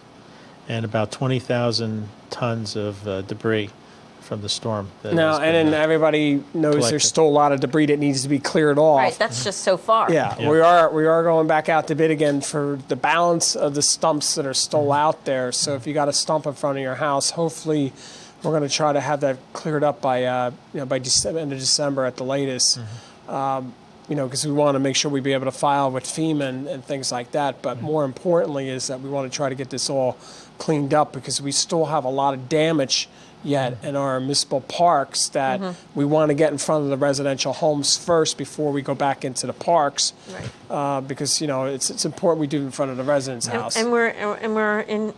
and about 20,000 tons of debris from the storm.
Now, and then everybody knows
collected.
There's still a lot of debris that needs to be cleared off.
Right, that's just so far.
Yeah, we are going back out to bid again for the balance of the stumps that are still out there. So if you got a stump in front of your house, hopefully we're going to try to have that cleared up by December, end of December at the latest. Because we want to make sure we be able to file with FEMA and things like that. But more importantly is that we want to try to get this all cleaned up because we still have a lot of damage yet in our municipal parks that we want to get in front of the residential homes first before we go back into the parks. Right. Because it's important we do it in front of the residents' house.
And we're in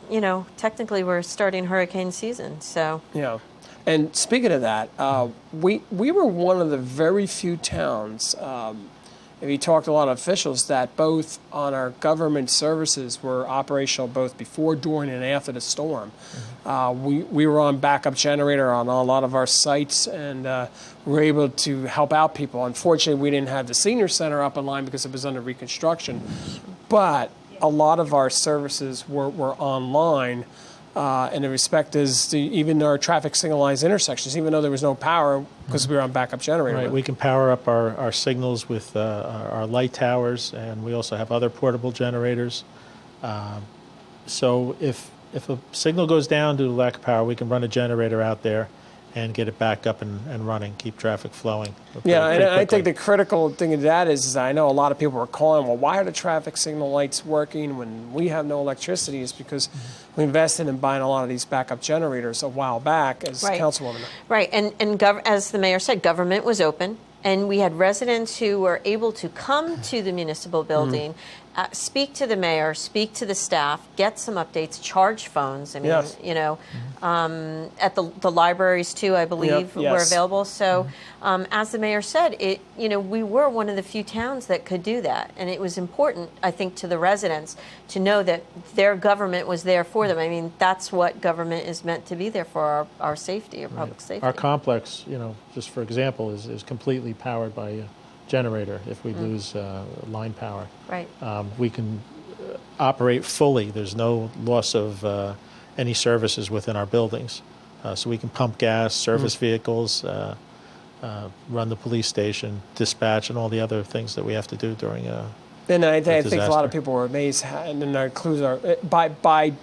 technically we're starting hurricane season, so.
Yeah. And speaking of that, we were one of the very few towns, if you talked to a lot of officials, that both on our government services were operational both before, during, and after the storm. We were on backup generator on a lot of our sites, and we were able to help out people. Unfortunately, we didn't have the senior center up online because it was under reconstruction, but a lot of our services were online. And the respect is even our traffic signalized intersections, even though there was no power because we were on backup generator.
Right, we can power up our signals with our light towers, and we also have other portable generators. So if a signal goes down due to lack of power, we can run a generator out there and get it back up and running, keep traffic flowing.
Yeah, and I think the critical thing of that is I know a lot of people were calling, well, why are the traffic signal lights working when we have no electricity? It's because we invested in buying a lot of these backup generators a while back as Councilwoman.
Right, and as the mayor said, government was open, and we had residents who were able to come to the municipal building, speak to the mayor, speak to the staff, get some updates, charge phones. I mean, at the libraries too, I believe, were available. So, as the mayor said, we were one of the few towns that could do that, and it was important, I think, to the residents to know that their government was there for them. I mean, that's what government is meant to be there for, our safety, our public safety.
Our complex, just for example, is completely powered by a generator if we lose line power.
Right.
We can operate fully. There's no loss of any services within our buildings. So we can pump gas, service vehicles, run the police station, dispatch, and all the other things that we have to do during a
And I think
disaster.
a lot of people were amazed, and then that includes by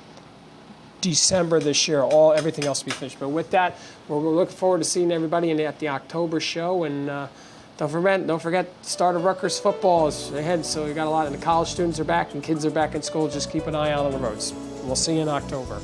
December this year, everything else will be finished. But with that, we're looking forward to seeing everybody at the October show, and don't forget, start of Rutgers football is ahead. So we got a lot, and the college students are back, and kids are back in school. Just keep an eye out on the roads. We'll see you in October.